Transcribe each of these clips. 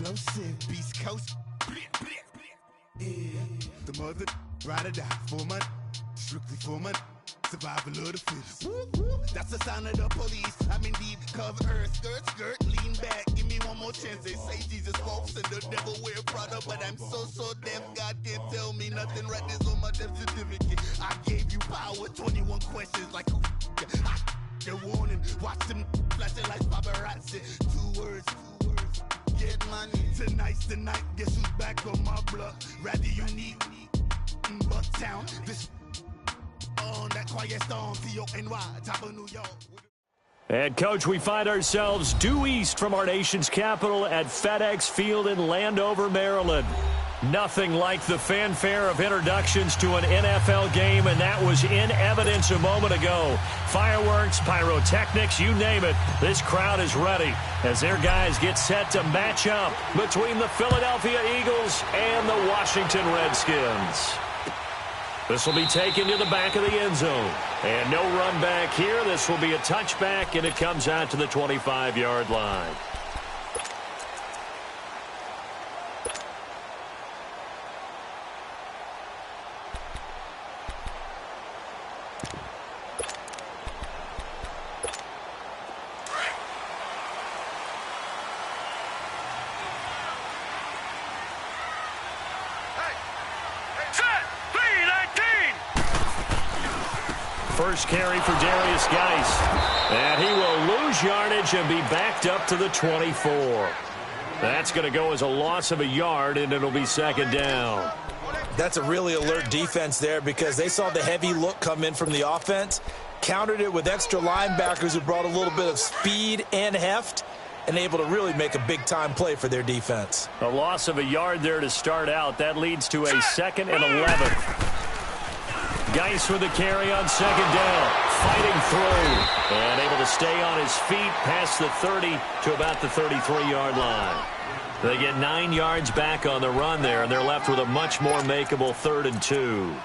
Explosive, Beast Coast. Yeah. The mother ride or die for money, strictly for money. Survival of the fittest. That's the sign of the police. I'm indeed cover earth, skirt, lean back. Give me one more chance. They say Jesus walks and the devil wear Prada, but I'm so deaf. God can't tell me nothing. Right there's on my death certificate. I gave you power. 21 questions like who? The warning. Watch them flashing like paparazzi. Two words. Get money. Tonight's the night. Guess who's back on my block? Rather unique. Bucktown. This. And, Coach, we find ourselves due east from our nation's capital at FedEx Field in Landover, Maryland. Nothing like the fanfare of introductions to an NFL game, and that was in evidence a moment ago. Fireworks, pyrotechnics, you name it. This crowd is ready as their guys get set to match up between the Philadelphia Eagles and the Washington Redskins. This will be taken to the back of the end zone. And no run back here. This will be a touchback, and it comes out to the 25-yard line. First carry for Darius Geis. And he will lose yardage and be backed up to the 24. That's going to go as a loss of a yard, and it'll be second down. That's a really alert defense there because they saw the heavy look come in from the offense, countered it with extra linebackers who brought a little bit of speed and heft, and able to really make a big-time play for their defense. A loss of a yard there to start out. That leads to a 2nd and 11. Geis with a carry on second down, fighting through, and able to stay on his feet past the 30 to about the 33-yard line. They get 9 yards back on the run there, and they're left with a much more makeable 3rd and 2.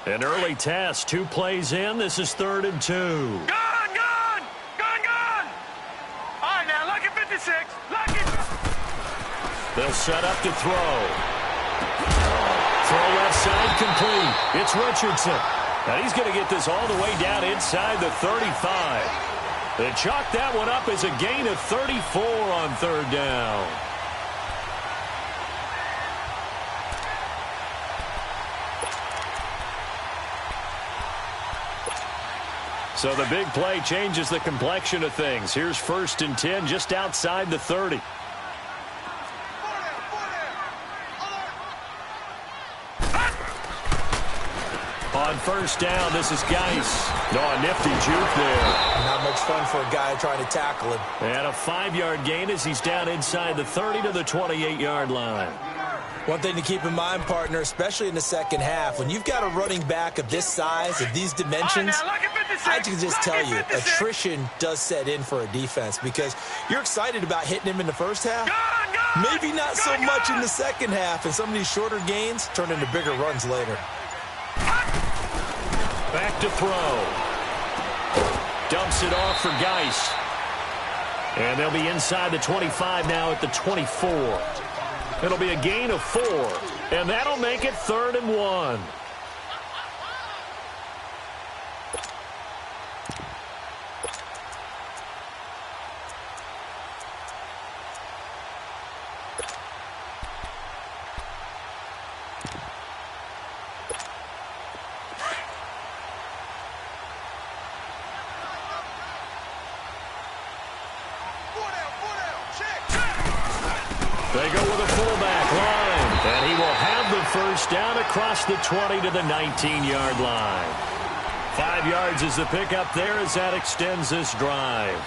An early test, 2 plays in. This is 3rd and 2. Gone! All right, now, lucky 56. Lucky. They'll set up to throw. Throw left side complete. It's Richardson. Now he's going to get this all the way down inside the 35. They chalk that one up as a gain of 34 on 3rd down. So the big play changes the complexion of things. Here's 1st and 10 just outside the 30. On 1st down, this is Geis. No, a nifty juke there. Not much fun for a guy trying to tackle him. And a 5-yard gain as he's down inside the 30 to the 28-yard line. One thing to keep in mind, partner, especially in the second half, when you've got a running back of this size, of these dimensions, I can just tell you, attrition does set in for a defense because you're excited about hitting him in the first half. Maybe not so much in the second half, and some of these shorter gains turn into bigger runs later. Back to throw. Dumps it off for Geis. And they'll be inside the 25 now at the 24. It'll be a gain of 4, and that'll make it 3rd and 1. They go with a fullback line, and he will have the first down across the 20 to the 19-yard line. 5 yards is the pickup there as that extends this drive.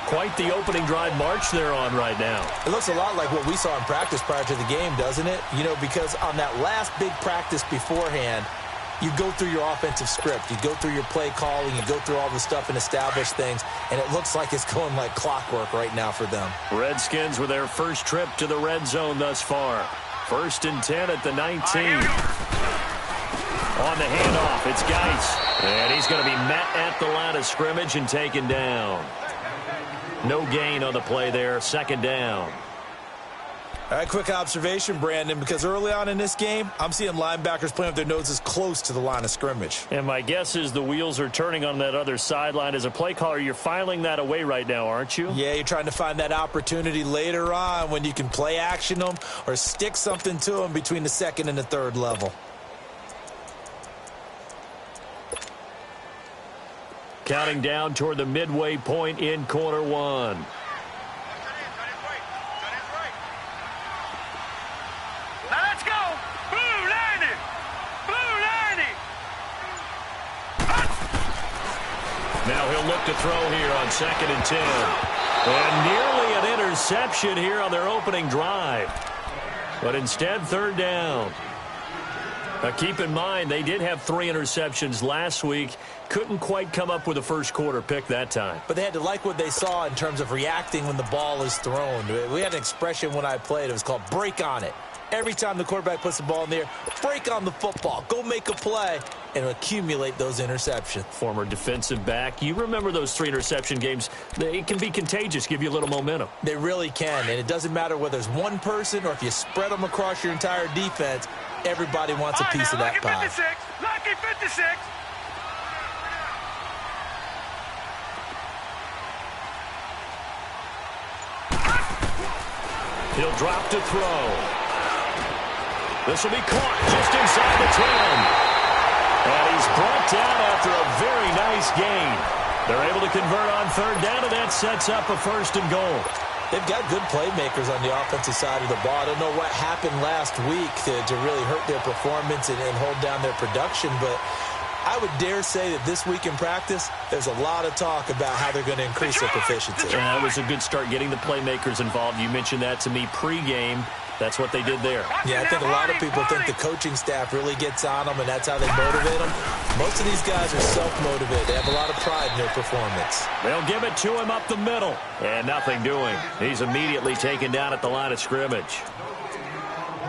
Quite the opening drive march they're on right now. It looks a lot like what we saw in practice prior to the game, doesn't it? You know, because on that last big practice beforehand, You go through your offensive script. You go through your play calling. You go through all the stuff and establish things, and it looks like it's going like clockwork right now for them. Redskins with their first trip to the red zone thus far. 1st and 10 at the 19. On the handoff, it's Geis. And he's going to be met at the line of scrimmage and taken down. No gain on the play there. 2nd down. All right, quick observation, Brandon, because early on in this game, I'm seeing linebackers playing with their noses close to the line of scrimmage. And my guess is the wheels are turning on that other sideline. As a play caller, you're filing that away right now, aren't you? Yeah, you're trying to find that opportunity later on when you can play action them or stick something to them between the 2nd and the 3rd level. Counting down toward the midway point in quarter 1. Now he'll look to throw here on 2nd and 10. And nearly an interception here on their opening drive. But instead, 3rd down. Now keep in mind, they did have 3 interceptions last week. Couldn't quite come up with a first quarter pick that time. But they had to like what they saw in terms of reacting when the ball is thrown. We had an expression when I played. It was called break on it. Every time the quarterback puts the ball in the air, break on the football. Go make a play and accumulate those interceptions. Former defensive back. You remember those 3 interception games. It can be contagious, give you a little momentum. They really can, and it doesn't matter whether it's one person or if you spread them across your entire defense, everybody wants a piece of that pie. Lucky 56. He'll drop to throw. This will be caught just inside the 10. And he's brought down after a very nice gain. They're able to convert on 3rd down, and that sets up a 1st and goal. They've got good playmakers on the offensive side of the ball. I don't know what happened last week to really hurt their performance and hold down their production, but I would dare say that this week in practice, there's a lot of talk about how they're going to increase their proficiency. And that was a good start getting the playmakers involved. You mentioned that to me pregame. That's what they did there. Yeah, I think a lot of people think the coaching staff really gets on them, and that's how they motivate them. Most of these guys are self-motivated. They have a lot of pride in their performance. They'll give it to him up the middle. And nothing doing. He's immediately taken down at the line of scrimmage.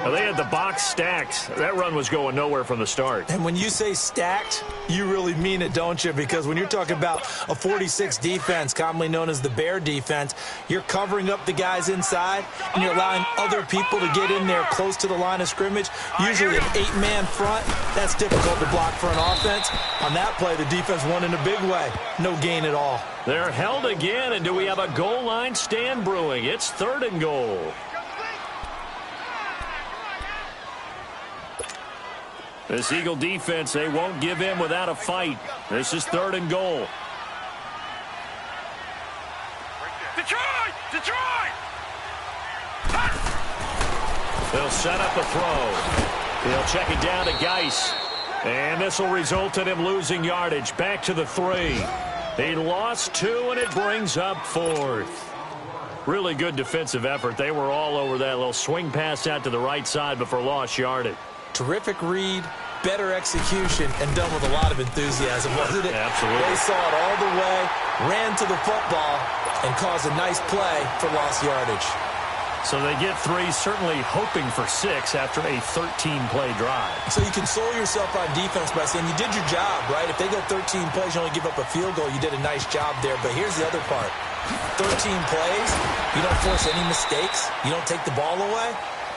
Well, they had the box stacked. That run was going nowhere from the start. And when you say stacked, you really mean it, don't you? Because when you're talking about a 46 defense, commonly known as the Bear defense, you're covering up the guys inside, and you're allowing other people to get in there close to the line of scrimmage. Usually an 8-man front, that's difficult to block for an offense. On that play, the defense won in a big way. No gain at all. They're held again, and do we have a goal line stand brewing? It's 3rd and goal. This Eagle defense, they won't give in without a fight. This is 3rd and goal. Detroit! Detroit! They'll set up a throw. He'll check it down to Geis. And this will result in him losing yardage. Back to the 3. He lost 2, and it brings up 4th. Really good defensive effort. They were all over that little swing pass out to the right side before lost yardage. Terrific read, better execution, and done with a lot of enthusiasm, wasn't it? Absolutely. They saw it all the way, ran to the football, and caused a nice play for lost yardage. So they get 3, certainly hoping for 6 after a 13-play drive. So you console yourself on defense by saying you did your job, right? If they go 13 plays, you only give up a field goal, you did a nice job there. But here's the other part. 13 plays, you don't force any mistakes, you don't take the ball away.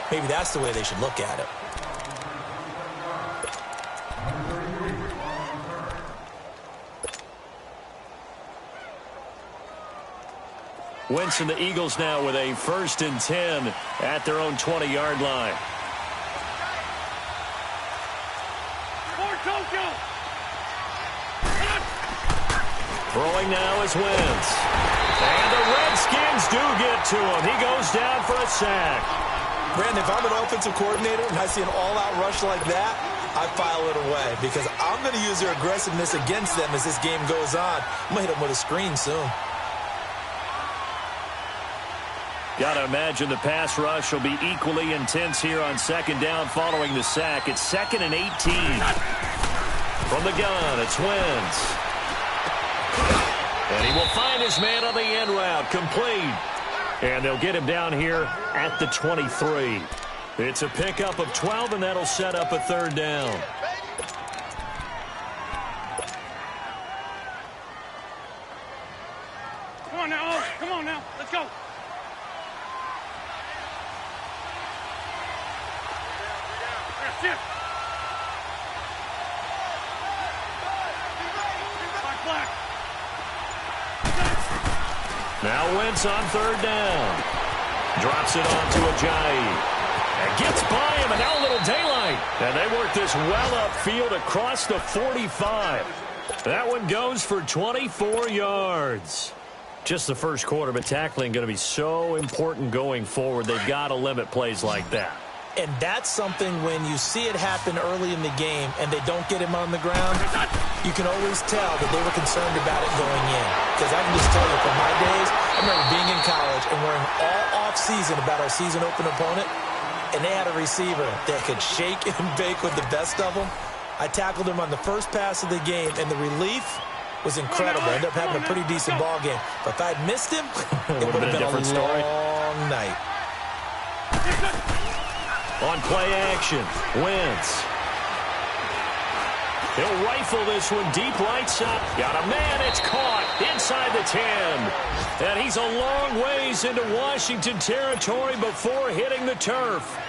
Maybe that's the way they should look at it. Wentz and the Eagles now with a 1st and 10 at their own 20-yard line. Throwing now is Wentz. And the Redskins do get to him. He goes down for a sack. Brandon, if I'm an offensive coordinator and I see an all-out rush like that, I file it away because I'm going to use their aggressiveness against them as this game goes on. I'm going to hit them with a screen soon. Got to imagine the pass rush will be equally intense here on 2nd down following the sack. It's 2nd and 18. From the gun, it's Wentz. And he will find his man on the end route, complete. And they'll get him down here at the 23. It's a pickup of 12, and that'll set up a third down. Come on now, Owen. Come on now. Let's go. Shift. Black. Now Wentz on third down. Drops it on to Ajayi. And gets by him, and now a little daylight. And they work this well upfield across the 45. That one goes for 24 yards. Just the first quarter, but tackling going to be so important going forward. They've got to limit plays like that. And that's something when you see it happen early in the game and they don't get him on the ground, you can always tell that they were concerned about it going in. Because I can just tell you from my days, I remember being in college and worrying all off-season about our season-open opponent, and they had a receiver that could shake and bake with the best of them. I tackled him on the first pass of the game, and the relief was incredible. Ended up having a pretty decent ball game. But if I had missed him, it would have been a different story. Long night. On play action, Wentz. He'll rifle this one deep right side. Got a man, it's caught inside the 10. And he's a long ways into Washington territory before hitting the turf.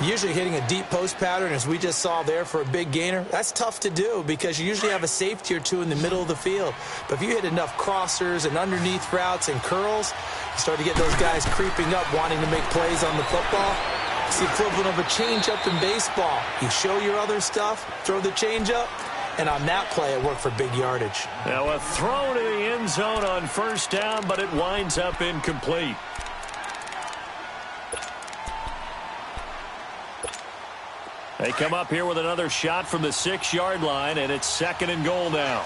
Usually hitting a deep post pattern, as we just saw there for a big gainer, that's tough to do because you usually have a safety or two in the middle of the field. But if you hit enough crossers and underneath routes and curls, you start to get those guys creeping up, wanting to make plays on the football. It's the equivalent of a changeup in baseball. You show your other stuff, throw the changeup, and on that play, it worked for big yardage. Now a throw to the end zone on first down, but it winds up incomplete. They come up here with another shot from the 6-yard line, and it's 2nd and goal now.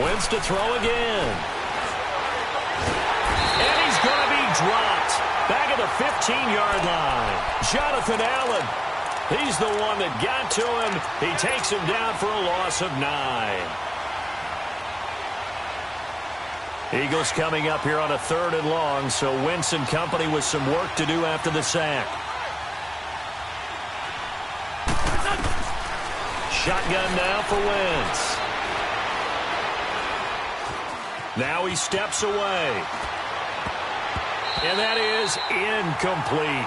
Wentz to throw again. And he's going to be dropped. Back at the 15-yard line. Jonathan Allen. He's the one that got to him. He takes him down for a loss of 9. Eagles coming up here on a 3rd and long, so Wentz and company with some work to do after the sack. Shotgun now for Wentz. Now he steps away. And that is incomplete.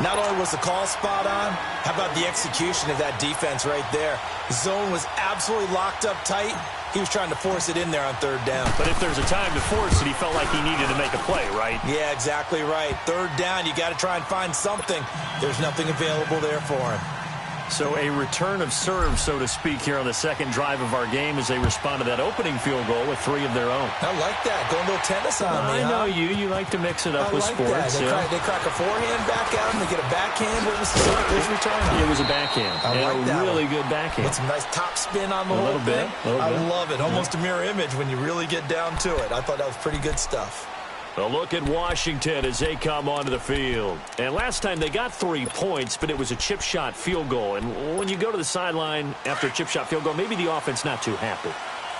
Not only was the call spot on, how about the execution of that defense right there? The zone was absolutely locked up tight. He was trying to force it in there on 3rd down. But if there's a time to force it, he felt like he needed to make a play, right? Yeah, exactly right. 3rd down, you got to try and find something. There's nothing available there for him. So a return of serve, so to speak, here on the 2nd drive of our game as they respond to that opening field goal with 3 of their own. I like that. Going a little tennis on me, I know you. You like to mix it up with sports. That. They crack a forehand back at him. They get a backhand. What was the return on? It was a backhand. I like that really one. good backhand. With some nice top spin on the whole thing. I love it. Almost a mirror image when you really get down to it. I thought that was pretty good stuff. A look at Washington as they come onto the field. And last time they got 3 points, but it was a chip shot field goal. And when you go to the sideline after a chip shot field goal, maybe the offense not too happy.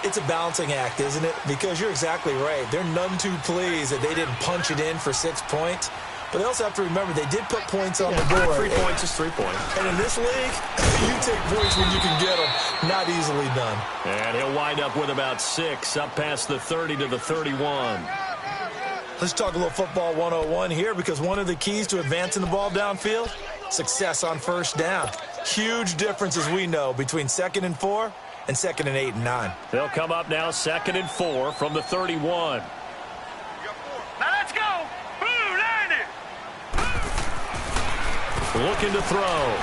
It's a balancing act, isn't it? Because you're exactly right. They're none too pleased that they didn't punch it in for 6 points. But they also have to remember they did put points on the board. 3 points is 3 points. And in this league, you take points when you can get them. Not easily done. And he'll wind up with about 6 up past the 30 to the 31. Let's talk a little football 101 here, because one of the keys to advancing the ball downfield, success on first down. Huge difference, as we know, between 2nd and 4 and 2nd and 8 and 9. They'll come up now 2nd and 4 from the 31. Now let's go. Boo, landed. Looking to throw.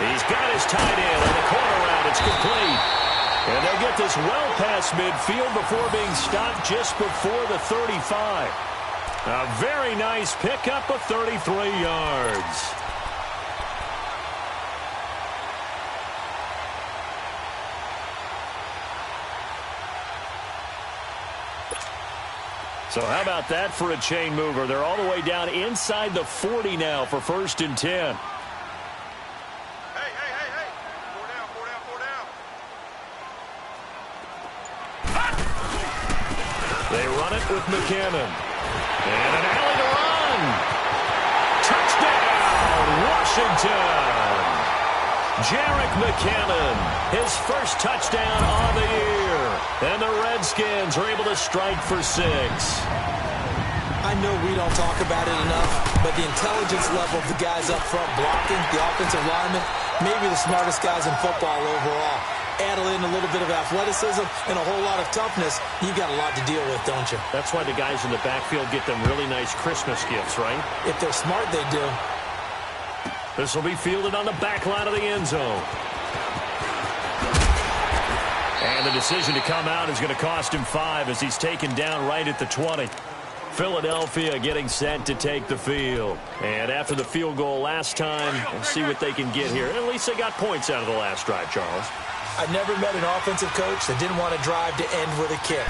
He's got his tight end on the corner route. It's complete. And they'll get this well past midfield before being stopped just before the 35. A very nice pickup of 33 yards. So how about that for a chain mover? They're all the way down inside the 40 now for 1st and 10. Hey. Four down. They run it with McKinnon. And an alley to run. Touchdown, Washington. Jarek McKinnon, his first touchdown on the year. And the Redskins are able to strike for 6. I know we don't talk about it enough, but the intelligence level of the guys up front blocking, the offensive linemen, maybe the smartest guys in football overall. Add in a little bit of athleticism and a whole lot of toughness, you've got a lot to deal with, don't you? That's why the guys in the backfield get them really nice Christmas gifts, right? If they're smart, they do. This will be fielded on the back line of the end zone. And the decision to come out is going to cost him 5 as he's taken down right at the 20. Philadelphia getting set to take the field. And after the field goal last time, we'll see what they can get here. At least they got points out of the last drive, Charles. I never met an offensive coach that didn't want to drive to end with a kick.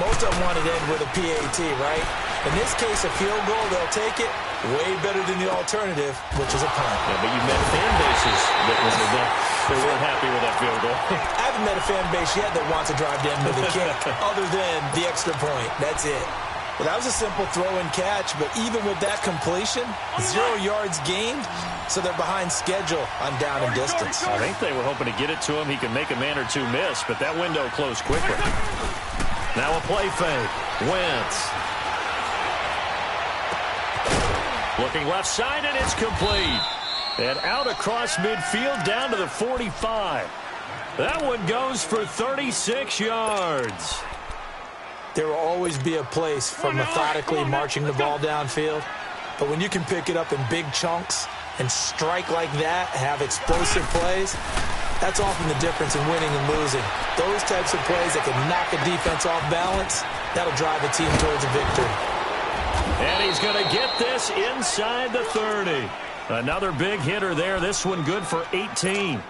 Most of them wanted to end with a PAT, right? In this case, a field goal, they'll take it. Way better than the alternative, which is a punt. Yeah, but you met fan bases that they weren't happy with that field goal. I haven't met a fan base yet that wants to drive to end with a kick, other than the extra point. That's it. Well, that was a simple throw and catch, but even with that completion, 0 yards gained, so they're behind schedule on down and distance. I think they were hoping to get it to him. He could make a man or two miss, but that window closed quickly. Now a play fake. Wentz. Looking left side, and it's complete. And out across midfield down to the 45. That one goes for 36 yards. There will always be a place for methodically marching the ball downfield. But when you can pick it up in big chunks and strike like that, have explosive plays, that's often the difference in winning and losing. Those types of plays that can knock a defense off balance, that'll drive a team towards a victory. And he's going to get this inside the 30. Another big hitter there. This one good for 18.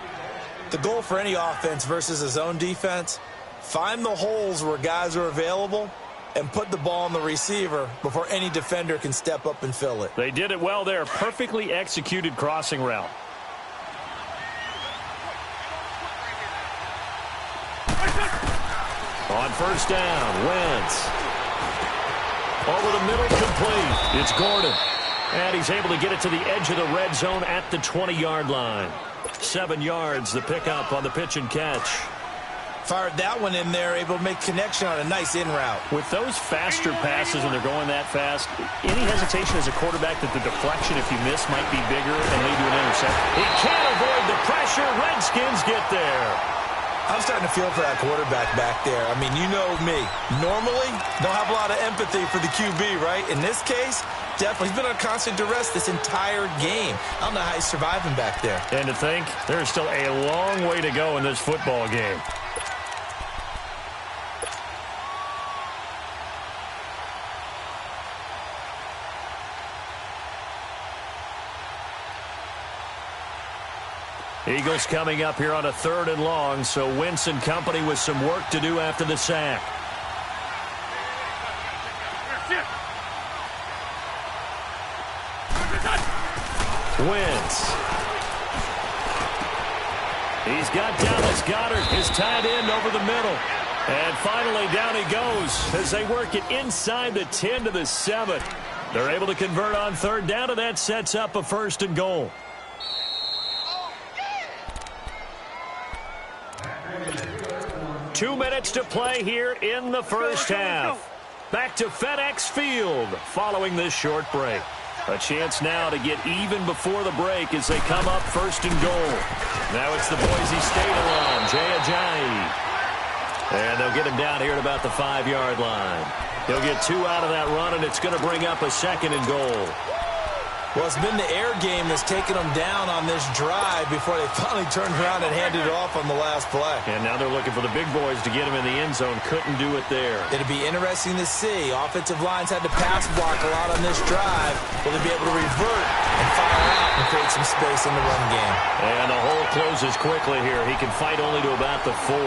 The goal for any offense versus a zone defense, find the holes where guys are available and put the ball on the receiver before any defender can step up and fill it. They did it well there. Perfectly executed crossing route. On first down, Wentz. Over the middle, complete. It's Gordon. And he's able to get it to the edge of the red zone at the 20-yard line. 7 yards, the pickup on the pitch and catch. Fired that one in there, able to make connection on a nice in route. With those faster passes when they're going that fast, any hesitation as a quarterback that the deflection, if you miss, might be bigger and lead to an interception. He can't avoid the pressure. Redskins get there. I'm starting to feel for that quarterback back there. I mean, you know me. Normally, don't have a lot of empathy for the QB, right? In this case, definitely. He's been on constant duress this entire game. I don't know how he's surviving back there. And to think, there's still a long way to go in this football game. Eagles coming up here on a 3rd and long, so Wentz and company with some work to do after the sack. Wentz. He's got Dallas Goedert, his tight end, over the middle. And finally down he goes as they work it inside the 10 to the 7. They're able to convert on 3rd down, and that sets up a 1st and goal. Two minutes to play here in the first half. Back to FedEx Field following this short break. A chance now to get even before the break as they come up 1st and goal. Now it's the Boise State alum, Jay Ajayi. And they'll get him down here at about the 5-yard line. He'll get 2 out of that run, and it's going to bring up a 2nd and goal. Well, it's been the air game that's taken them down on this drive before they finally turned around and handed it off on the last play. And now they're looking for the big boys to get him in the end zone. Couldn't do it there. It'll be interesting to see. Offensive lines had to pass block a lot on this drive. Will they be able to revert and fire out and create some space in the run game? And the hole closes quickly here. He can fight only to about the 4.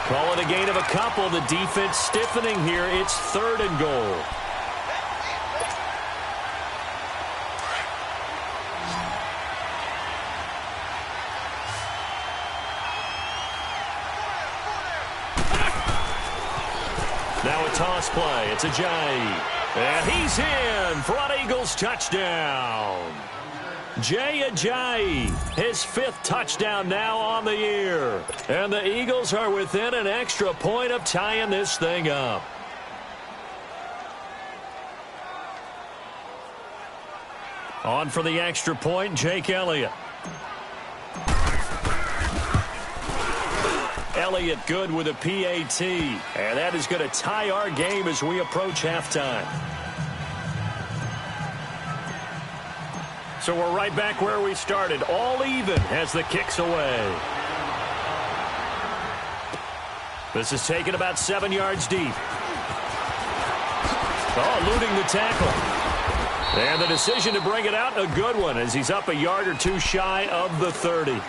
Call it a gain of a couple. The defense stiffening here. It's 3rd and goal. Now a toss play. It's Ajayi. And he's in for an Eagles touchdown. Jay Ajayi, his 5th touchdown now on the year. And the Eagles are within an extra point of tying this thing up. On for the extra point, Jake Elliott. Elliott good with a PAT. And that is going to tie our game as we approach halftime. So we're right back where we started. All even as the kick's away. This is taken about 7 yards deep. Oh, eluding the tackle. And the decision to bring it out, a good one, as he's up a yard or two shy of the 30.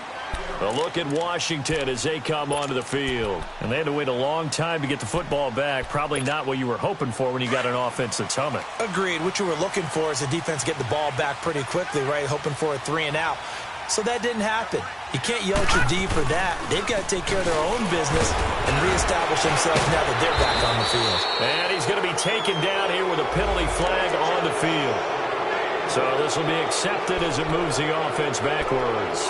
A look at Washington as they come onto the field. And they had to wait a long time to get the football back. Probably not what you were hoping for when you got an offense that's humming. Agreed. What you were looking for is the defense get the ball back pretty quickly, right? Hoping for a 3 and out. So that didn't happen. You can't yell at your D for that. They've got to take care of their own business and reestablish themselves now that they're back on the field. And he's going to be taken down here with a penalty flag on the field. So this will be accepted as it moves the offense backwards.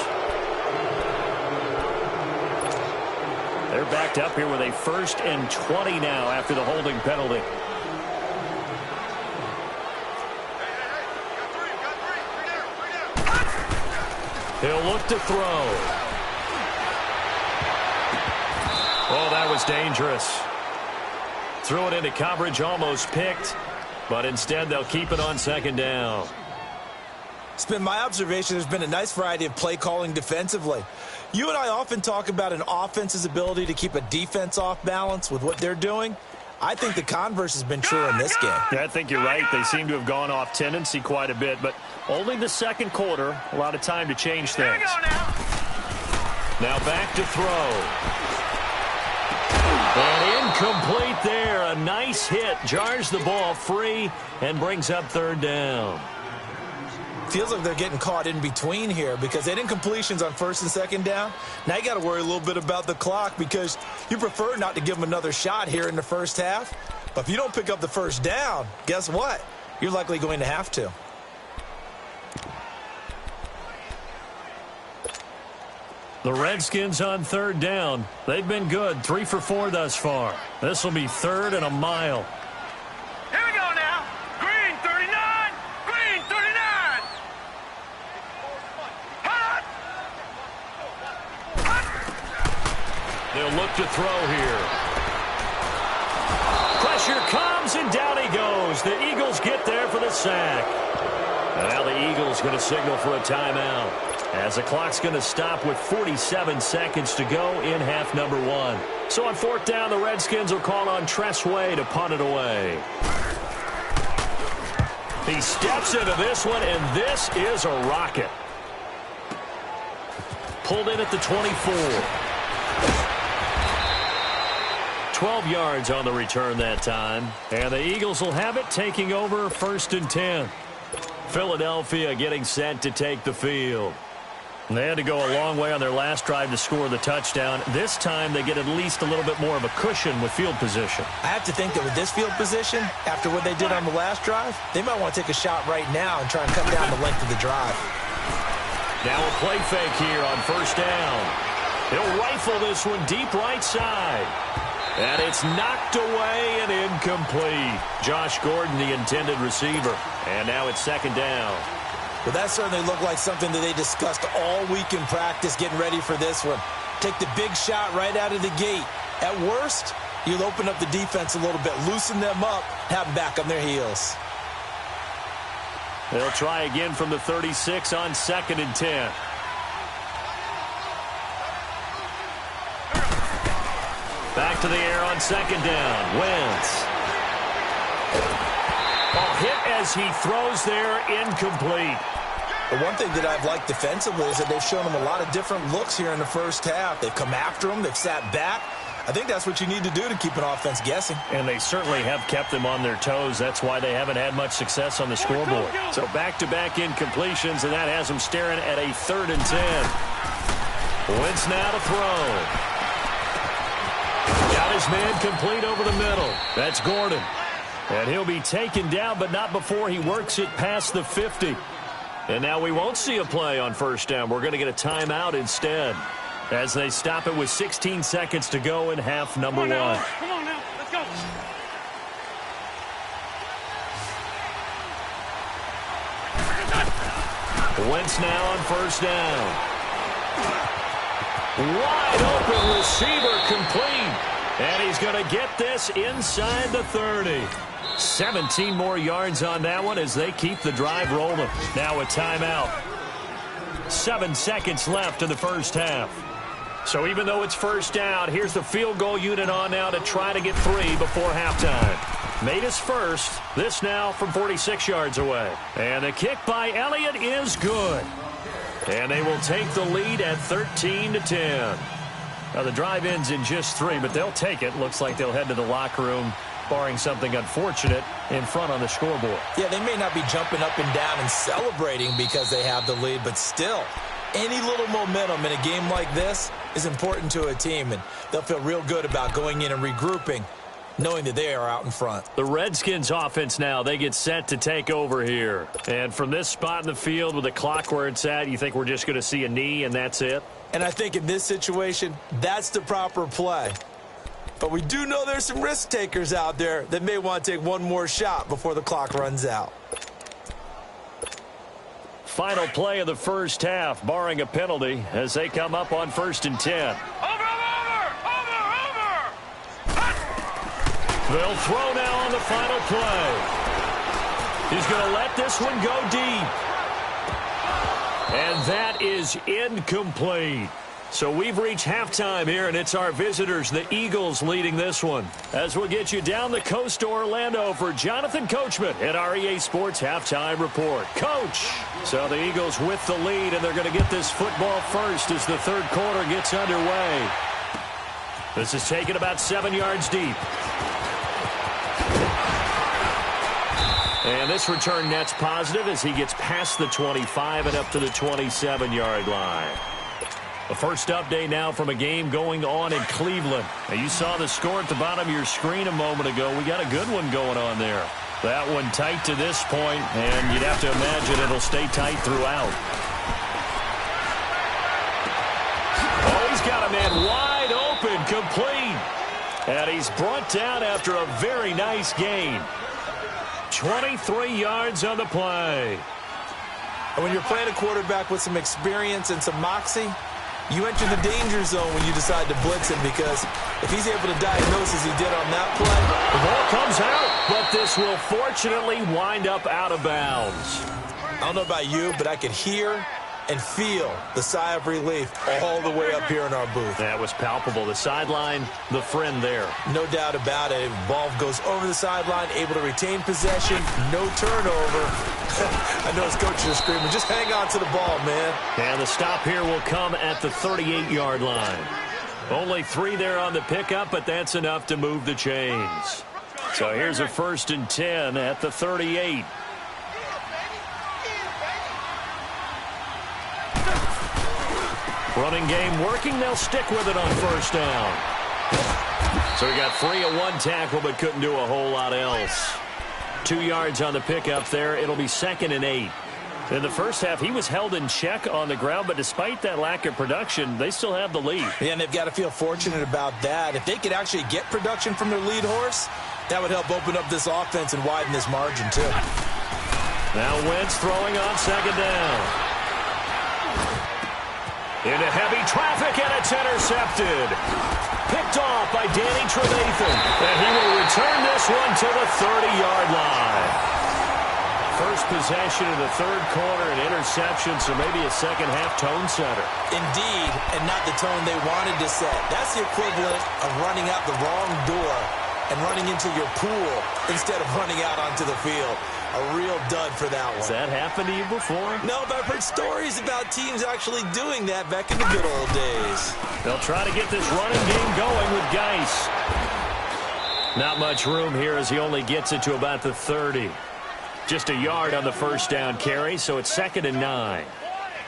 They're backed up here with a 1st and 20 now after the holding penalty. He'll look to throw. Oh, that was dangerous. Threw it into coverage, almost picked, but instead they'll keep it on 2nd down. It's been my observation there's been a nice variety of play calling defensively. You and I often talk about an offense's ability to keep a defense off balance with what they're doing. I think the converse has been true in this game. Yeah, I think you're right. They seem to have gone off tendency quite a bit, but only the 2nd quarter, a lot of time to change things. Now back to throw. And incomplete there. A nice hit. Jars the ball free and brings up 3rd down. Feels like they're getting caught in between here because they had incompletions on 1st and 2nd down. Now you got to worry a little bit about the clock because you prefer not to give them another shot here in the 1st half. But if you don't pick up the 1st down, guess what? You're likely going to have to. The Redskins on 3rd down. They've been good. 3 for 4 thus far. This will be 3rd and a mile. Here we go now. Green 39. Green 39. Hot. They'll look to throw here. Pressure comes, and down he goes. The Eagles get there for the sack. And now the Eagles going to signal for a timeout, as the clock's going to stop with 47 seconds to go in half number 1. So on 4th down, the Redskins will call on Tress Way to punt it away. He steps into this one, and this is a rocket. Pulled in at the 24. 12 yards on the return that time. And the Eagles will have it, taking over 1st and 10. Philadelphia getting set to take the field. They had to go a long way on their last drive to score the touchdown. This time they get at least a little bit more of a cushion with field position. I have to think that with this field position, after what they did on the last drive, they might want to take a shot right now and try and cut down the length of the drive. Now a play fake here on 1st down. He'll rifle this one deep right side. And it's knocked away and incomplete. Josh Gordon, the intended receiver. And now it's 2nd down. Well, that certainly looked like something that they discussed all week in practice, getting ready for this one. Take the big shot right out of the gate. At worst, you'll open up the defense a little bit, loosen them up, have them back on their heels. They'll try again from the 36 on 2nd and 10. Back to the air on 2nd down. Wentz. Hit as he throws there, incomplete. The one thing that I've liked defensively is that they've shown them a lot of different looks here in the 1st half. They've come after them. They've sat back. I think that's what you need to do to keep an offense guessing. And they certainly have kept them on their toes. That's why they haven't had much success on the scoreboard. So back-to-back incompletions, and that has them staring at a 3rd and 10. Wentz now to throw. Got his man complete over the middle. That's Gordon. And he'll be taken down, but not before he works it past the 50. And now we won't see a play on 1st down. We're going to get a timeout instead, as they stop it with 16 seconds to go in half number 1. Come on now, let's go. Wentz now on 1st down. Wide open receiver complete. And he's going to get this inside the 30. 17 more yards on that one as they keep the drive rolling. Now a timeout. 7 seconds left in the 1st half. So even though it's 1st down, here's the field goal unit on now to try to get 3 before halftime. Made his first. This now from 46 yards away. And the kick by Elliott is good. And they will take the lead at 13-10. Now the drive ends in just 3, but they'll take it. Looks like they'll head to the locker room, barring something unfortunate, in front on the scoreboard. Yeah, they may not be jumping up and down and celebrating because they have the lead, but still, any little momentum in a game like this is important to a team, and they'll feel real good about going in and regrouping, knowing that they are out in front. The Redskins offense now, they get set to take over here. And from this spot in the field with the clock where it's at, you think we're just going to see a knee and that's it? And I think in this situation, that's the proper play. But we do know there's some risk takers out there that may want to take one more shot before the clock runs out. Final play of the 1st half, barring a penalty, as they come up on 1st and 10. Over! They'll throw now on the final play. He's going to let this one go deep. And that is incomplete. So we've reached halftime here, and it's our visitors, the Eagles, leading this one. As we'll get you down the coast to Orlando for Jonathan Coachman at our EA Sports Halftime Report. Coach! So the Eagles with the lead, and they're going to get this football first as the 3rd quarter gets underway. This is taken about 7 yards deep. And this return net's positive as he gets past the 25 and up to the 27-yard line. The first update now from a game going on in Cleveland. Now you saw the score at the bottom of your screen a moment ago. We got a good one going on there. That one tight to this point, and you'd have to imagine it'll stay tight throughout. Oh, he's got a man wide open, complete. And he's brought down after a very nice gain. 23 yards on the play. And when you're playing a quarterback with some experience and some moxie, you enter the danger zone when you decide to blitz him, because if he's able to diagnose as he did on that play, the ball comes out, but this will fortunately wind up out of bounds. I don't know about you, but I could hear and feel the sigh of relief all the way up here in our booth. That was palpable. The sideline, the friend there. No doubt about it. Ball goes over the sideline, able to retain possession, no turnover. I know his coach is screaming, just hang on to the ball, man. And the stop here will come at the 38-yard line. Only 3 there on the pickup, but that's enough to move the chains. So here's a 1st and 10 at the 38. Running game working. They'll stick with it on 1st down. So he got free of 1 tackle, but couldn't do a whole lot else. 2 yards on the pickup there. It'll be 2nd and 8. In the 1st half, he was held in check on the ground, but despite that lack of production, they still have the lead. Yeah, and they've got to feel fortunate about that. If they could actually get production from their lead horse, that would help open up this offense and widen this margin, too. Now Wentz throwing on 2nd down. Into heavy traffic, and it's intercepted. Picked off by Danny Trevathan. And he will return this one to the 30-yard line. First possession of the 3rd quarter, an interception, so maybe a second-half tone setter. Indeed, and not the tone they wanted to set. That's the equivalent of running out the wrong door and running into your pool instead of running out onto the field. A real dud for that one. Has that happened to you before? No, but I've heard stories about teams actually doing that back in the good old days. They'll try to get this running game going with Geis. pace. Not much room here as he only gets it to about the 30. Just a yard on the first down carry, so it's 2nd and 9.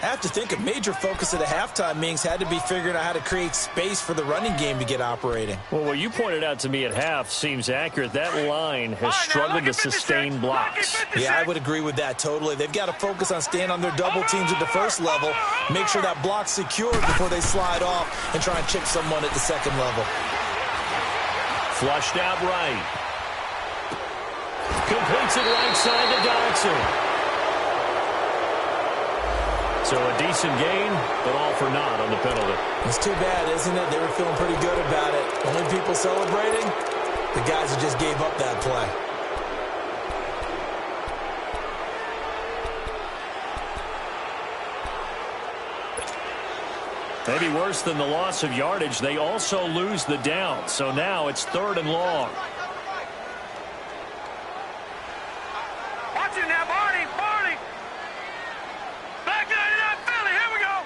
I have to think a major focus of the halftime meetings had to be figuring out how to create space for the running game to get operating. Well, what you pointed out to me at half seems accurate. That line has struggled to sustain blocks. Yeah, I would agree with that totally. They've got to focus on staying on their double teams at the first level, make sure that block's secured before they slide off and try and chip someone at the second level. Flushed out right. Completes it right side to Dodson. So a decent gain, but all for naught on the penalty. It's too bad, isn't it? They were feeling pretty good about it. Only people celebrating, the guys who just gave up that play. Maybe worse than the loss of yardage, they also lose the down. So now it's 3rd and long. Watch it now, Barney. Back 99 Philly, here we go.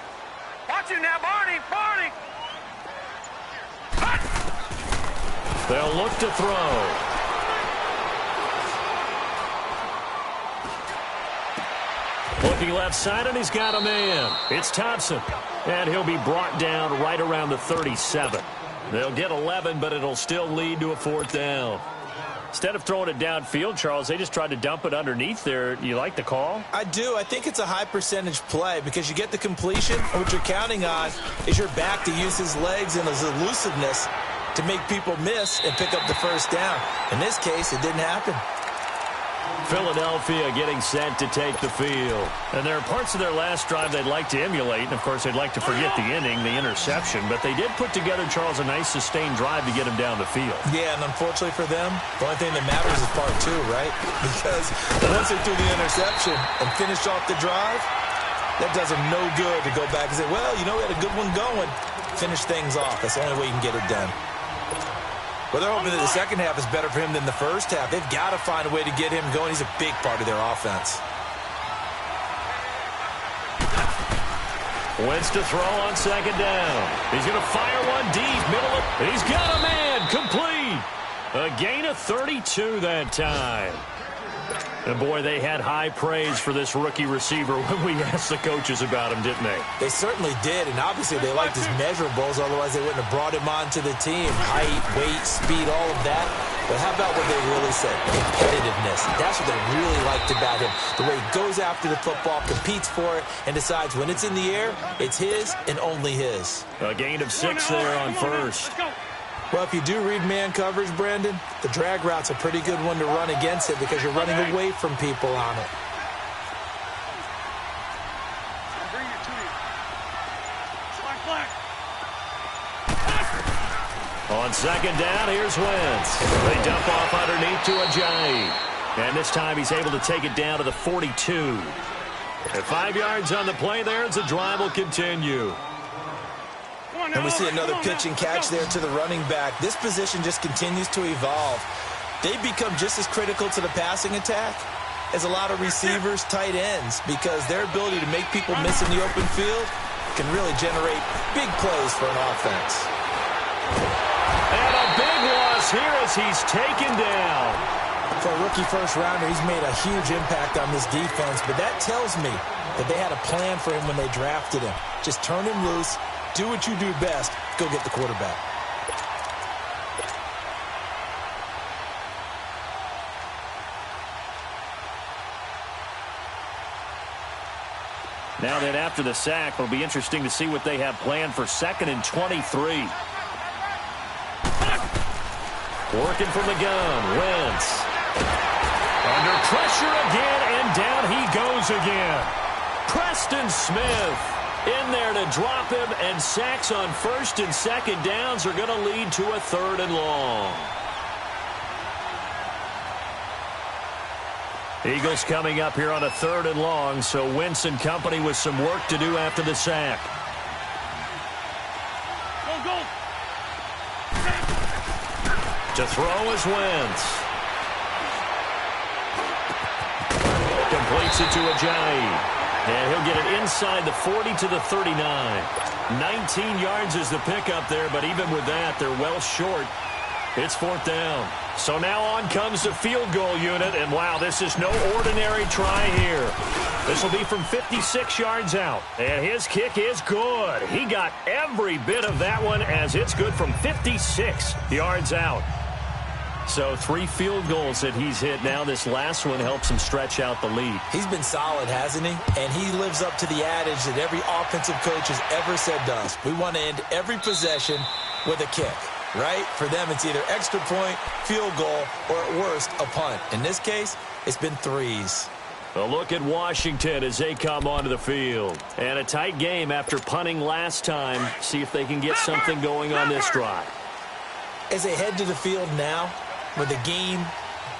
Watch it now, Barney. They'll look to throw. Looking left side, and he's got a man. It's Thompson. And he'll be brought down right around the 37. They'll get 11, but it'll still lead to a 4th down. Instead of throwing it downfield, Charles, they just tried to dump it underneath there. You like the call? I do. I think it's a high percentage play because you get the completion, and what you're counting on is your back to use his legs and his elusiveness to make people miss and pick up the first down. In this case, it didn't happen. Philadelphia getting set to take the field. And there are parts of their last drive they'd like to emulate. And, of course, they'd like to forget the inning, the interception. But they did put together, Charles, a nice sustained drive to get him down the field. Yeah, and unfortunately for them, the only thing that matters is part 2, right? Because once they threw the interception and finished off the drive, that does them no good to go back and say, well, you know, we had a good one going. Finish things off. That's the only way you can get it done. Well, they're hoping that the second half is better for him than the first half. They've got to find a way to get him going. He's a big part of their offense. Wentz to throw on 2nd down. He's going to fire one deep, middle of. He's got a man, complete. A gain of 32 that time. And, boy, they had high praise for this rookie receiver when we asked the coaches about him, didn't they? They certainly did, and obviously they liked his measurables. Otherwise, they wouldn't have brought him onto the team. Height, weight, speed, all of that. But how about what they really said? Competitiveness. That's what they really liked about him. The way he goes after the football, competes for it, and decides when it's in the air, it's his and only his. A gain of 6 there on first. Well, if you do read man coverage, Brandon, the drag route's a pretty good one to run against it because you're running away from people on it. On 2nd down, here's Wentz. They dump off underneath to Ajayi. And this time he's able to take it down to the 42. At 5 yards on the play there as the drive will continue. And we see another pitch and catch there to the running back. This position just continues to evolve. They become just as critical to the passing attack as a lot of receivers, tight ends, because their ability to make people miss in the open field can really generate big plays for an offense. And a big loss here as he's taken down. For a rookie first-rounder, he's made a huge impact on this defense, but that tells me that they had a plan for him when they drafted him. Just turn him loose. Do what you do best. Go get the quarterback. Now then, after the sack, it'll be interesting to see what they have planned for 2nd and 23. Working from the gun, Wentz. Under pressure again, and down he goes again. Preston Smith in there to drop him, and sacks on 1st and 2nd downs are going to lead to a 3rd and long. Eagles coming up here on a 3rd and long, so Wentz and company with some work to do after the sack. Go. To throw is Wentz. Completes it to Ajayi. And he'll get it inside the 40 to the 39. 19 yards is the pickup there, but even with that, they're well short. It's 4th down. So now on comes the field goal unit, and wow, this is no ordinary try here. This will be from 56 yards out, and his kick is good. He got every bit of that one as it's good from 56 yards out. So 3 field goals that he's hit now. This last one helps him stretch out the lead. He's been solid, hasn't he? And he lives up to the adage that every offensive coach has ever said to us. We want to end every possession with a kick. Right? For them, it's either extra point, field goal, or at worst, a punt. In this case, it's been 3s. A look at Washington as they come onto the field. And a tight game after punting last time. See if they can get something going on this drive. As they head to the field now, with the game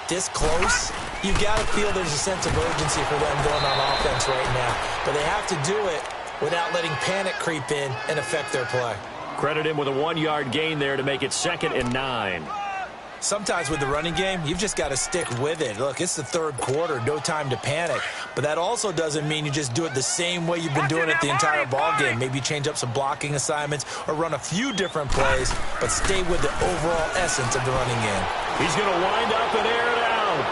this close, you've got to feel there's a sense of urgency for them going on offense right now. But they have to do it without letting panic creep in and affect their play. Credit him with a 1-yard gain there to make it 2nd and 9. Sometimes with the running game, you've just got to stick with it. Look, it's the 3rd quarter, no time to panic. But that also doesn't mean you just do it the same way you've been doing it the entire ball game. Maybe change up some blocking assignments or run a few different plays, but stay with the overall essence of the running game. He's going to wind up and air it out.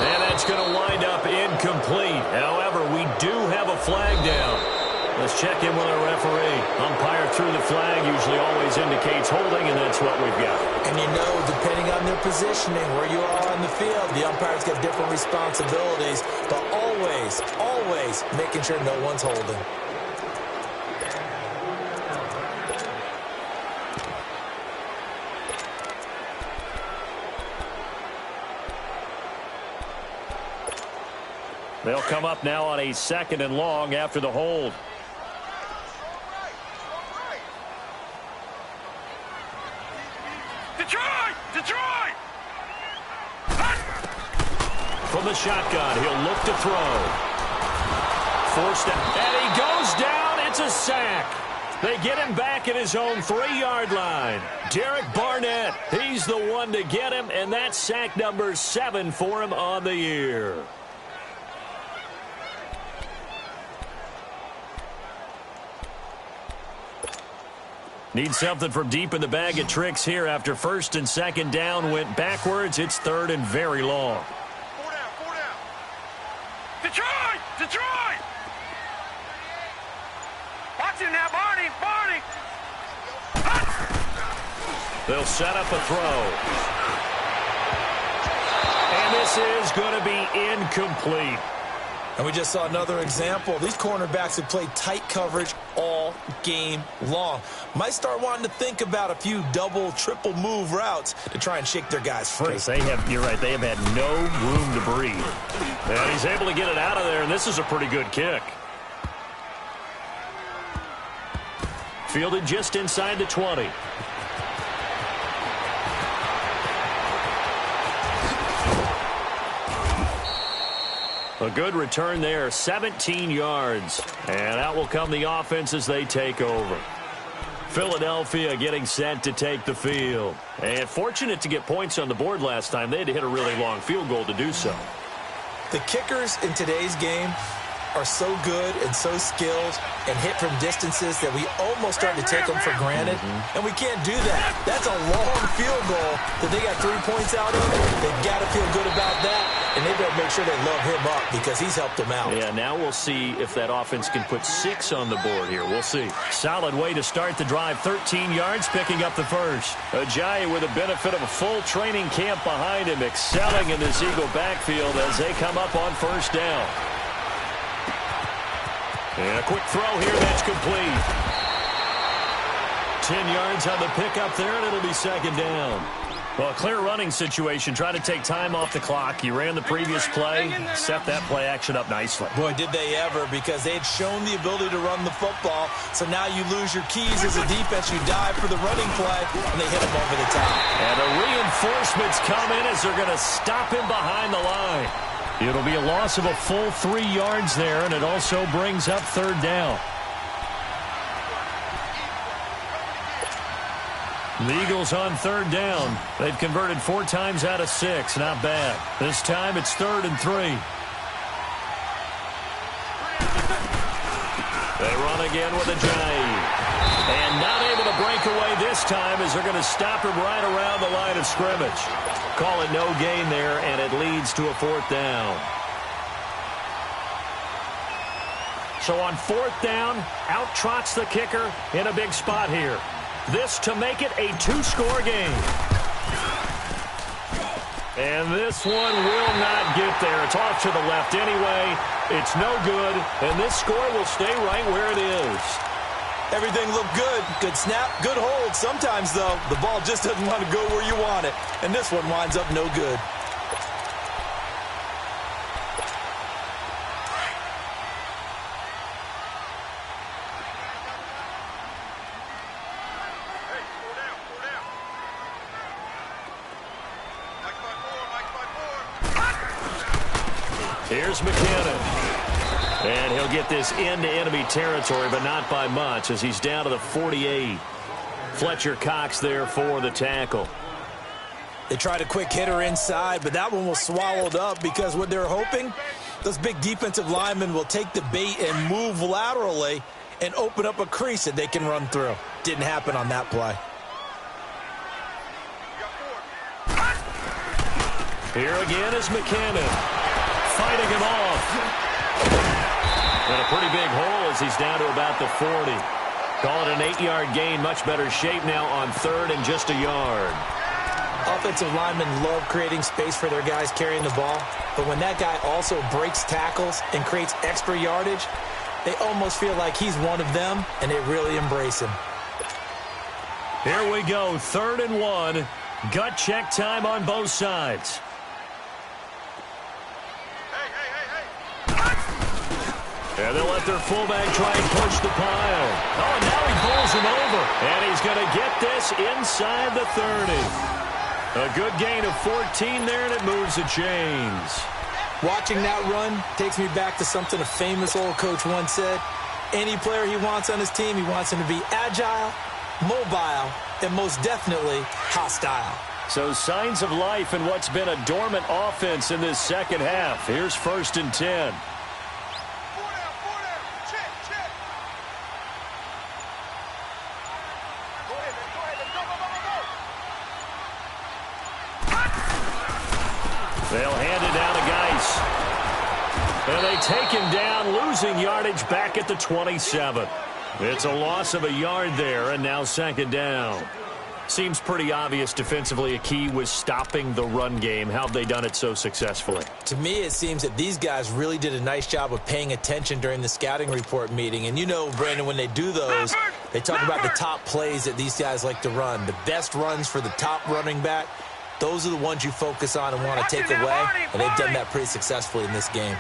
And that's going to wind up incomplete. However, we do have a flag down. Let's check in with our referee. Umpire through the flag usually always indicates holding, and that's what we've got. And you know, depending on their positioning, where you are on the field, the umpires get different responsibilities, but always, always making sure no one's holding. They'll come up now on a 2nd and long after the hold. Detroit! From the shotgun, he'll look to throw. Forced it, and he goes down. It's a sack. They get him back at his own 3-yard line. Derek Barnett, he's the one to get him, and that's sack number 7 for him on the year. Need something from deep in the bag of tricks here after 1st and 2nd down went backwards. It's 3rd and very long. 4 down. Detroit! Watch it now, Barney! They'll set up a throw. And this is going to be incomplete. And we just saw another example. These cornerbacks have played tight coverage all game long. Might start wanting to think about a few double, triple move routes to try and shake their guys free. You're right, they have had no room to breathe. And he's able to get it out of there, and this is a pretty good kick. Fielded just inside the 20. A good return there, 17 yards. And out will come the offense as they take over. Philadelphia getting set to take the field. And fortunate to get points on the board last time. They had to hit a really long field goal to do so. The kickers in today's game are so good and so skilled and hit from distances that we almost start to take them for granted. And we can't do that. That's a long field goal that they got 3 points out of. They've got to feel good about that, and they better make sure they love him up because he's helped them out. Yeah, now we'll see if that offense can put 6 on the board here. We'll see. Solid way to start the drive. 13 yards, picking up the first. Ajayi with the benefit of a full training camp behind him, excelling in this Eagle backfield as they come up on 1st down. And a quick throw here, that's complete. 10 yards on the pickup there, and it'll be 2nd down. Well, a clear running situation. Try to take time off the clock. He ran the previous play, set that play action up nicely. Boy, did they ever, because they had shown the ability to run the football. So now you lose your keys as a defense. You dive for the running play, and they hit him over the top. And the reinforcements come in as they're going to stop him behind the line. It'll be a loss of a full 3 yards there, and it also brings up 3rd down. The Eagles on 3rd down. They've converted 4 times out of 6. Not bad. This time it's 3rd and 3. again with a jive. And not able to break away this time as they're going to stop him right around the line of scrimmage. Call it no gain there, and it leads to a 4th down. So on 4th down, out trots the kicker in a big spot here. This to make it a 2-score game. And this one will not get there. It's off to the left anyway. It's no good, and this score will stay right where it is. Everything looked good. Good snap, good hold. Sometimes, though, the ball just doesn't want to go where you want it. And this one winds up no good. Here's McKinnon. And he'll get this into enemy territory, but not by much as he's down to the 48. Fletcher Cox there for the tackle. They tried a quick hitter inside, but that one was swallowed up because what they're hoping, those big defensive linemen will take the bait and move laterally and open up a crease that they can run through. Didn't happen on that play. Here again is McKinnon. Fighting him off. And a pretty big hole as he's down to about the 40. Call it an 8-yard gain. Much better shape now on 3rd and just a yard. Offensive linemen love creating space for their guys carrying the ball. But when that guy also breaks tackles and creates extra yardage, they almost feel like he's one of them, and they really embrace him. Here we go. 3rd and 1. Gut check time on both sides. And they'll let their fullback try and push the pile. Oh, now he pulls him over. And he's going to get this inside the 30. A good gain of 14 there, and it moves the chains. Watching that run takes me back to something a famous old coach once said. Any player he wants on his team, he wants him to be agile, mobile, and most definitely hostile. So signs of life in what's been a dormant offense in this second half. Here's 1st and 10. They'll hand it down to Geis. And they take him down, losing yardage back at the 27. It's a loss of a yard there, and now 2nd down. Seems pretty obvious defensively a key was stopping the run game. How have they done it so successfully? To me, it seems that these guys really did a nice job of paying attention during the scouting report meeting. And you know, Brandon, when they do those, they talk about the top plays that these guys like to run. The best runs for the top running back. Those are the ones you focus on and want to take away, and they've done that pretty successfully in this game.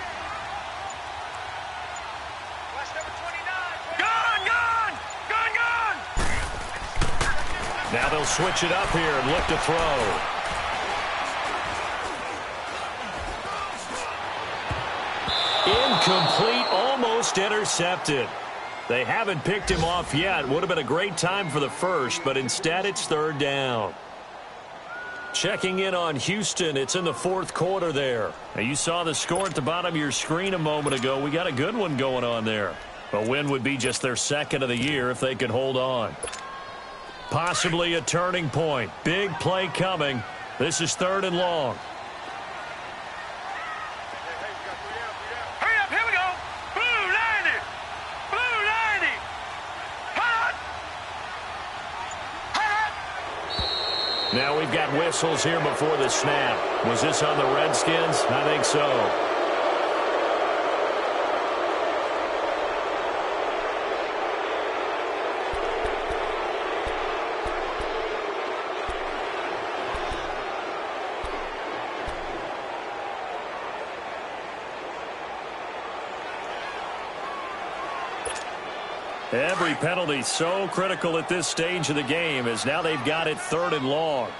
Now they'll switch it up here and look to throw. Incomplete, almost intercepted. They haven't picked him off yet. Would have been a great time for the first, but instead it's 3rd down. Checking in on Houston, it's in the 4th quarter there. Now you saw the score at the bottom of your screen a moment ago. We got a good one going on there. A win would be just their 2nd of the year if they could hold on. Possibly a turning point. Big play coming. This is 3rd and long. Hurry up, here we go. Blue 90. Blue 90. Hot. Hot. Now we've got whistles here before the snap. Was this on the Redskins? I think so. Every penalty so critical at this stage of the game as now they've got it 3rd and long.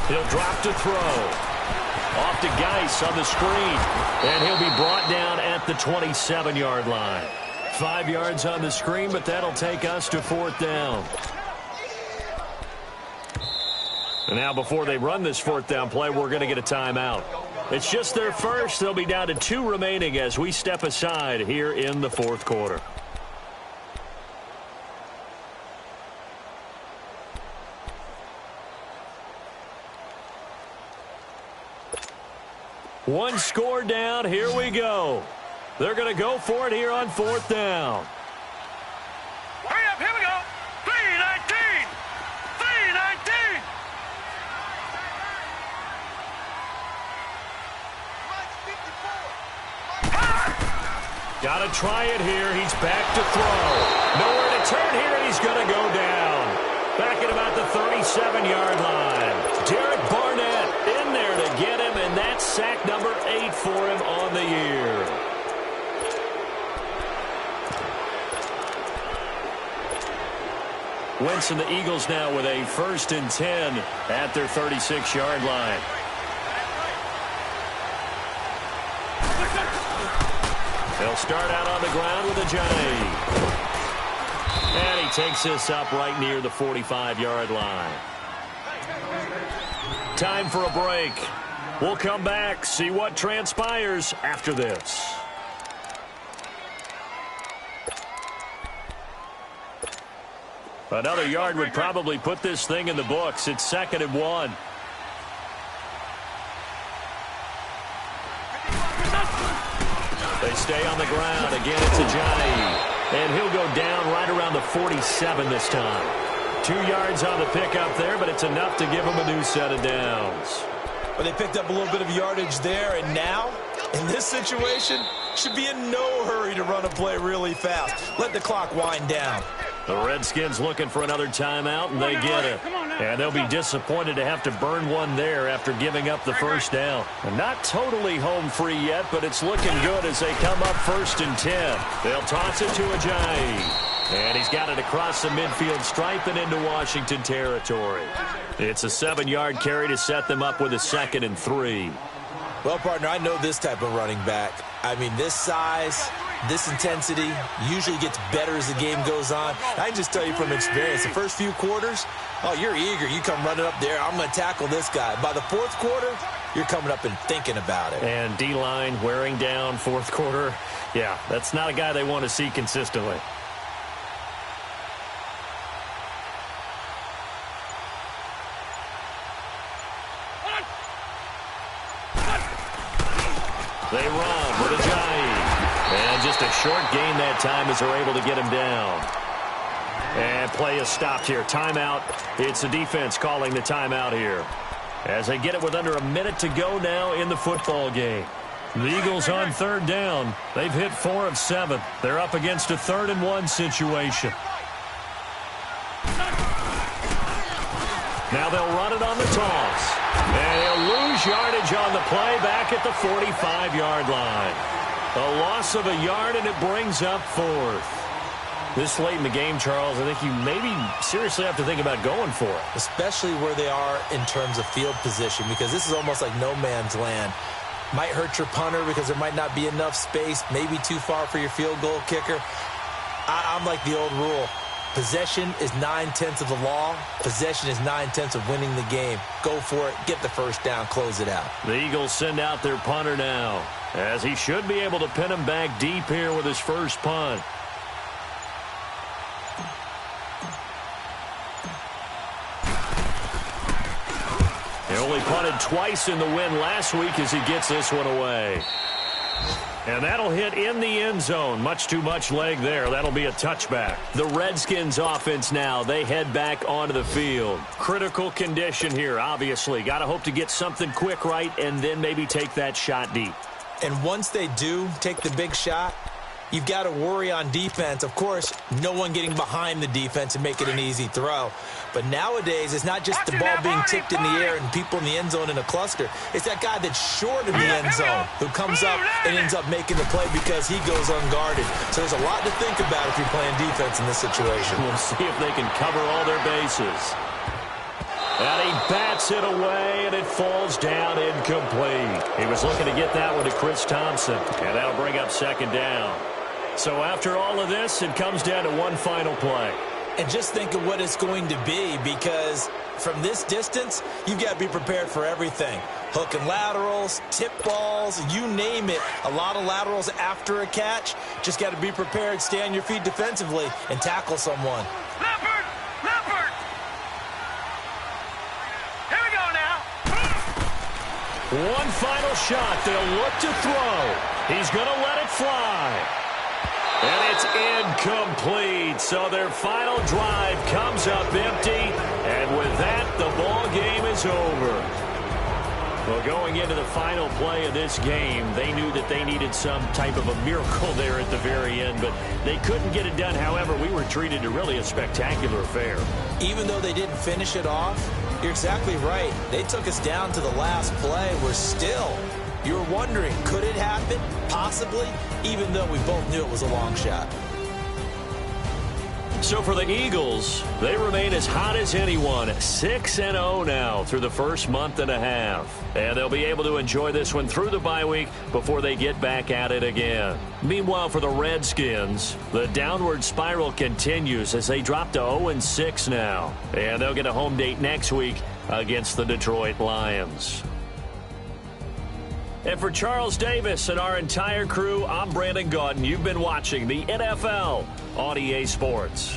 He'll drop to throw. Off to Geis on the screen. And he'll be brought down at the 27-yard line. 5 yards on the screen, but that'll take us to 4th down. And now before they run this 4th down play, we're going to get a timeout. It's just their first. They'll be down to 2 remaining as we step aside here in the fourth quarter. One score down. Here we go. They're going to go for it here on 4th down. Hurry up, here we go. 3-19. 3-19. Got to try it here. He's back to throw. Nowhere to turn here, and he's going to go down. Back at about the 37-yard line. Derek Barnett in there to get him, and that's sack number 8 for him on the year. Wentz and the Eagles now with a 1st and 10 at their 36-yard line. They'll start out on the ground with a Ajayi. And he takes this up right near the 45-yard line. Time for a break. We'll come back, see what transpires after this. Another yard would probably put this thing in the books. It's 2nd and 1. They stay on the ground. Again, it's Ajayi. And he'll go down right around the 47 this time. 2 yards on the pickup there, but it's enough to give him a new set of downs. Well, they picked up a little bit of yardage there, and now, in this situation, should be in no hurry to run a play really fast. Let the clock wind down. The Redskins looking for another timeout, and they get it. And they'll be disappointed to have to burn one there after giving up the first down. And not totally home free yet, but it's looking good as they come up 1st and 10. They'll toss it to Ajayi. And he's got it across the midfield stripe and into Washington territory. It's a 7-yard carry to set them up with a 2nd and 3. Well, partner, I know this type of running back. I mean, this size, this intensity usually gets better as the game goes on. I can just tell you from experience, the first few quarters, oh, you're eager. You come running up there, I'm going to tackle this guy. By the 4th quarter, you're coming up and thinking about it. And D-line wearing down 4th quarter. Yeah, that's not a guy they want to see consistently. They run with Ajayi. And just a short gain that time as they're able to get him down. And play is stopped here. Timeout. It's the defense calling the timeout here. As they get it with under a minute to go now in the football game. The Eagles on 3rd down. They've hit 4 of 7. They're up against a 3rd and 1 situation. Now they'll run it on the toss. And he'll lose yardage on the play back at the 45-yard line. A loss of a yard, and it brings up 4th. This late in the game, Charles, I think you maybe seriously have to think about going for it. Especially where they are in terms of field position, because this is almost like no man's land. Might hurt your punter because there might not be enough space, maybe too far for your field goal kicker. I'm like the old rule. Possession is 9/10 of the law. Possession is 9/10 of winning the game. Go for it. Get the first down. Close it out. The Eagles send out their punter now, as he should be able to pin him back deep here with his first punt. He only punted twice in the win last week as he gets this one away. And that'll hit in the end zone. Much too much leg there. That'll be a touchback. The Redskins offense now, they head back onto the field. Critical condition here, obviously. Got to hope to get something quick right and then maybe take that shot deep. And once they do take the big shot, you've got to worry on defense. Of course, no one getting behind the defense and make it an easy throw. But nowadays, it's not just the ball being tipped in the air and people in the end zone in a cluster. It's that guy that's short in the end zone who comes up and ends up making the play because he goes unguarded. So there's a lot to think about if you're playing defense in this situation. We'll see if they can cover all their bases. And he bats it away, and it falls down incomplete. He was looking to get that one to Chris Thompson, and that'll bring up 2nd down. So after all of this, it comes down to one final play. And just think of what it's going to be, because from this distance, you've got to be prepared for everything. Hook and laterals, tip balls, you name it. A lot of laterals after a catch. Just got to be prepared, stay on your feet defensively, and tackle someone. Leopard! Leopard! Here we go now. One final shot. They'll look to throw. He's going to let it fly. And it's incomplete. So their final drive comes up empty. And with that, the ball game is over. Well, going into the final play of this game, they knew that they needed some type of a miracle there at the very end, but they couldn't get it done. However, we were treated to really a spectacular affair. Even though they didn't finish it off, you're exactly right. They took us down to the last play. We're still, you were wondering, could it happen? Possibly, even though we both knew it was a long shot. So for the Eagles, they remain as hot as anyone, 6-0 now through the first month and a half. And they'll be able to enjoy this one through the bye week before they get back at it again. Meanwhile, for the Redskins, the downward spiral continues as they drop to 0-6 now. And they'll get a home date next week against the Detroit Lions. And for Charles Davis and our entire crew, I'm Brandon Gaudin. You've been watching the NFL on EA Sports.